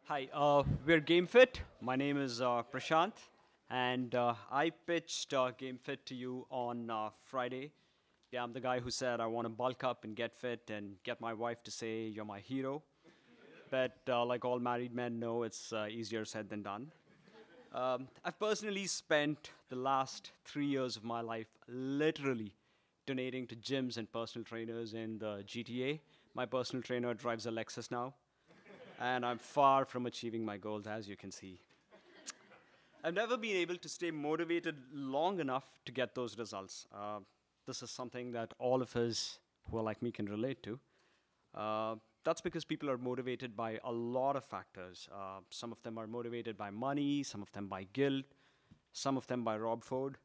Hi, we're GameFIT. My name is Prashant, and I pitched GameFIT to you on Friday. Yeah, I'm the guy who said I want to bulk up and get fit and get my wife to say you're my hero. But like all married men know, it's easier said than done. I've personally spent the last 3 years of my life literally donating to gyms and personal trainers in the GTA. My personal trainer drives a Lexus now, and I'm far from achieving my goals, as you can see. I've never been able to stay motivated long enough to get those results. This is something that all of us who are like me can relate to. That's because people are motivated by a lot of factors. Some of them are motivated by money, some of them by guilt, some of them by Rob Ford.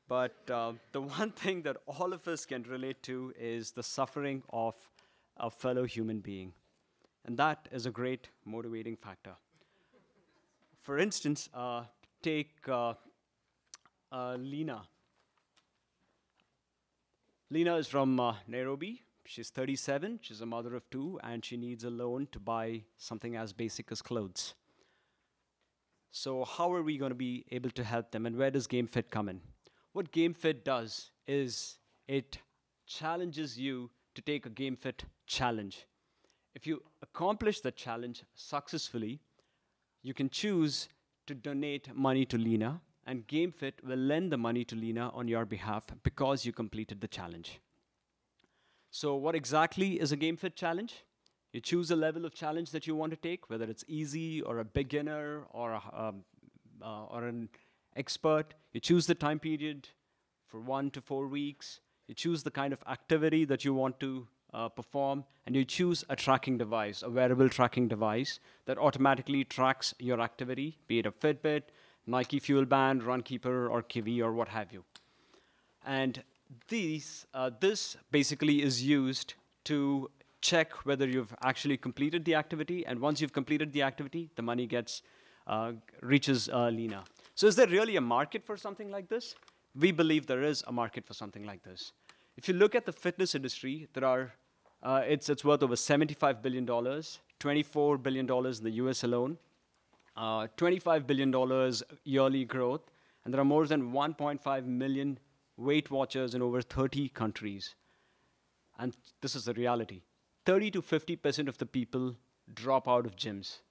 But the one thing that all of us can relate to is the suffering of a fellow human being. And that is a great motivating factor. For instance, take Lena. Lena is from Nairobi. She's 37, she's a mother of two, and she needs a loan to buy something as basic as clothes. So how are we going to be able to help them, and where does GameFit come in? What GameFit does is it challenges you to take a GameFit challenge. If you accomplish the challenge successfully, you can choose to donate money to Lena, and GameFit will lend the money to Lena on your behalf because you completed the challenge. So what exactly is a GameFit challenge? You choose a level of challenge that you want to take, whether it's easy or a beginner or an expert. You choose the time period for 1 to 4 weeks. You choose the kind of activity that you want to perform, and you choose a tracking device, a wearable tracking device that automatically tracks your activity, be it a Fitbit, Nike Fuel Band, Runkeeper, or Kiwi, or what have you. And this basically is used to check whether you've actually completed the activity, and once you've completed the activity, the money reaches Lena. So is there really a market for something like this? We believe there is a market for something like this. If you look at the fitness industry, it's worth over $75 billion, $24 billion in the US alone, $25 billion yearly growth, and there are more than 1.5 million Weight Watchers in over 30 countries. And this is the reality. 30 to 50% of the people drop out of gyms.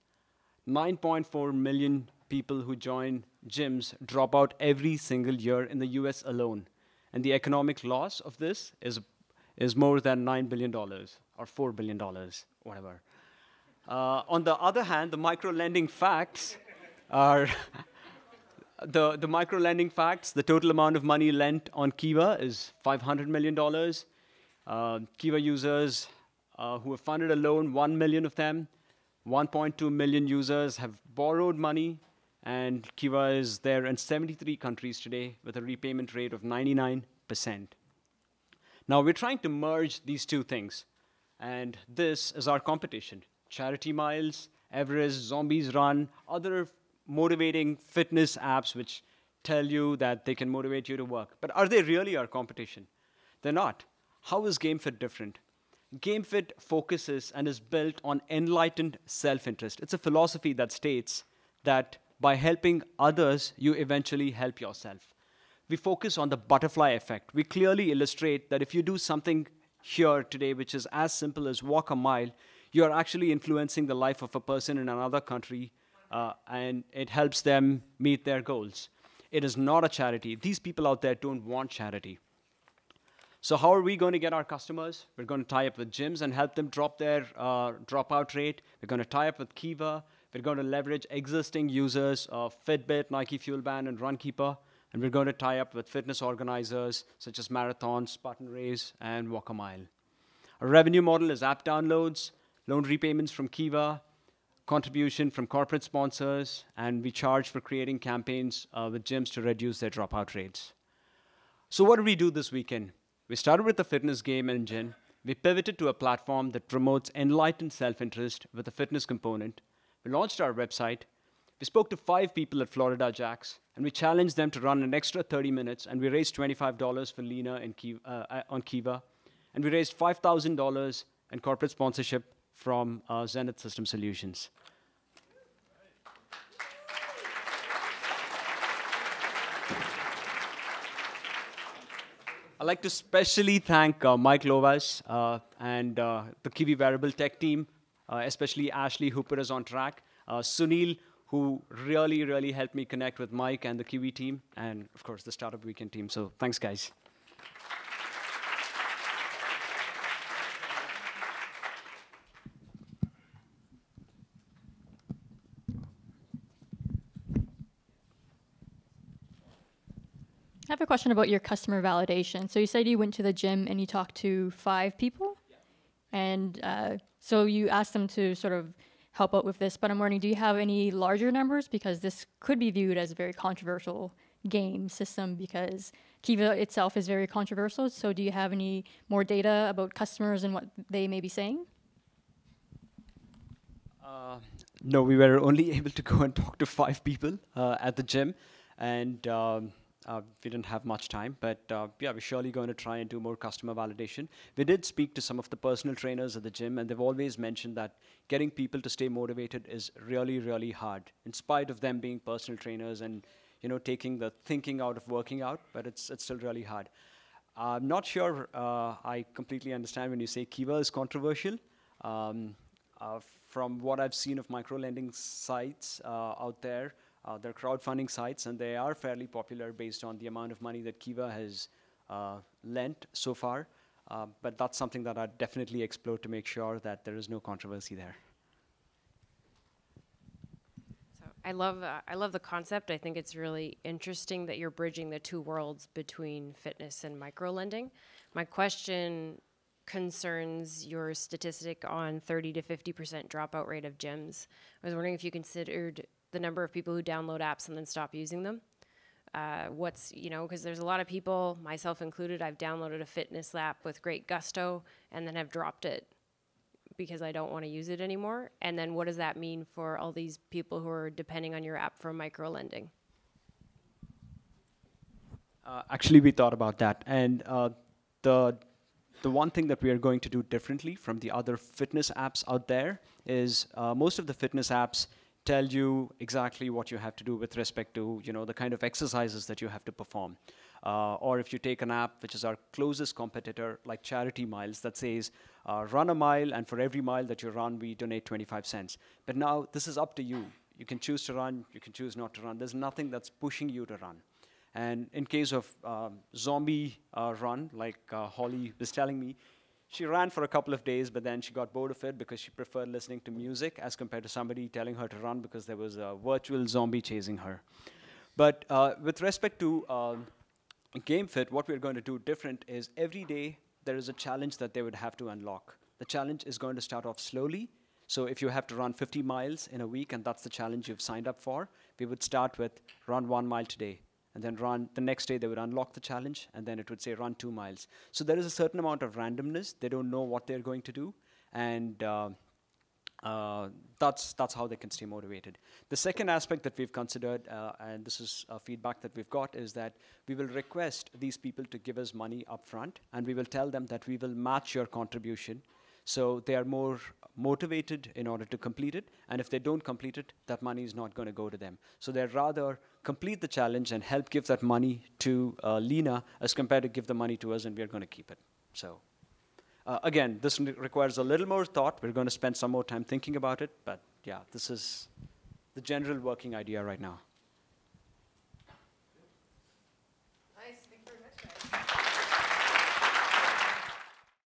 9.4 million people who join gyms drop out every single year in the US alone. And the economic loss of this is more than $9 billion or $4 billion, whatever. On the other hand, the micro-lending facts are the micro-lending facts. The total amount of money lent on Kiva is $500 million. Kiva users who have funded a loan, 1 million of them. 1.2 million users have borrowed money, and Kiva is there in 73 countries today with a repayment rate of 99%. Now, we're trying to merge these two things, and this is our competition. Charity Miles, Everest, Zombies Run, other motivating fitness apps which tell you that they can motivate you to work. But are they really our competition? They're not. How is GameFit different? GameFit focuses and is built on enlightened self-interest. It's a philosophy that states that by helping others, you eventually help yourself. We focus on the butterfly effect. We clearly illustrate that if you do something here today, which is as simple as walk a mile, you are actually influencing the life of a person in another country, and it helps them meet their goals. It is not a charity. These people out there don't want charity. So how are we going to get our customers? We're going to tie up with gyms and help them drop their dropout rate. We're going to tie up with Kiva. We're going to leverage existing users of Fitbit, Nike Fuel Band, and Runkeeper. And we're going to tie up with fitness organizers such as Marathon, Spartan Race, and Walk a Mile. Our revenue model is app downloads, loan repayments from Kiva, contribution from corporate sponsors, and we charge for creating campaigns with gyms to reduce their dropout rates. So what did we do this weekend? We started with the fitness game engine. We pivoted to a platform that promotes enlightened self-interest with a fitness component. We launched our website. We spoke to 5 people at Florida Jacks, and we challenged them to run an extra 30 minutes, and we raised $25 for Lena on Kiva, and we raised $5,000 in corporate sponsorship from Zenith System Solutions. I'd like to specially thank Mike Lovas and the Kiwi Wearable Tech team, especially Ashley, who put us on track, Sunil, who really, really helped me connect with Mike and the Kiwi team, and of course, the Startup Weekend team. So thanks, guys. I have a question about your customer validation. So you said you went to the gym and you talked to 5 people, and so you asked them to sort of help out with this. But I'm wondering, do you have any larger numbers? Because this could be viewed as a very controversial game system because Kiva itself is very controversial. So do you have any more data about customers and what they may be saying? No, we were only able to go and talk to 5 people at the gym, and we didn't have much time. But yeah, we're surely going to try and do more customer validation. We did speak to some of the personal trainers at the gym, and they've always mentioned that getting people to stay motivated is really, really hard, in spite of them being personal trainers and taking the thinking out of working out. But it's still really hard. I'm not sure I completely understand when you say Kiva is controversial. From what I've seen of micro-lending sites out there, they're crowdfunding sites, and they are fairly popular based on the amount of money that Kiva has lent so far. But that's something that I'd definitely explore to make sure that there is no controversy there. So I love the concept. I think it's really interesting that you're bridging the two worlds between fitness and micro-lending. My question concerns your statistic on 30 to 50% dropout rate of gyms. I was wondering if you considered the number of people who download apps and then stop using them. Because there's a lot of people, myself included, I've downloaded a fitness app with great gusto and then have dropped it because I don't want to use it anymore. And then what does that mean for all these people who are depending on your app for micro-lending? Actually, we thought about that. And the one thing that we are going to do differently from the other fitness apps out there is most of the fitness apps tell you exactly what you have to do with respect to the kind of exercises that you have to perform. Or if you take an app which is our closest competitor, like Charity Miles, that says run a mile, and for every mile that you run, we donate 25 cents. But now this is up to you. You can choose to run, you can choose not to run. There's nothing that's pushing you to run. And in case of zombie run, like Holly was telling me, she ran for a couple of days, but then she got bored of it because she preferred listening to music as compared to somebody telling her to run because there was a virtual zombie chasing her. But with respect to GameFIT, what we're going to do different is every day there is a challenge that they would have to unlock. The challenge is going to start off slowly. So if you have to run 50 miles in a week, and that's the challenge you've signed up for, we would start with run 1 mile today. And then run the next day, they would unlock the challenge, and then it would say run 2 miles. So there is a certain amount of randomness. They don't know what they're going to do, and that's how they can stay motivated. The second aspect that we've considered, and this is feedback that we've got, is that we will request these people to give us money upfront, and we will tell them that we will match your contribution. So they are more motivated in order to complete it, and if they don't complete it, that money is not going to go to them. So they'd rather complete the challenge and help give that money to Lena as compared to give the money to us, and we're going to keep it. So again, this requires a little more thought. We're going to spend some more time thinking about it, but yeah, this is the general working idea right now.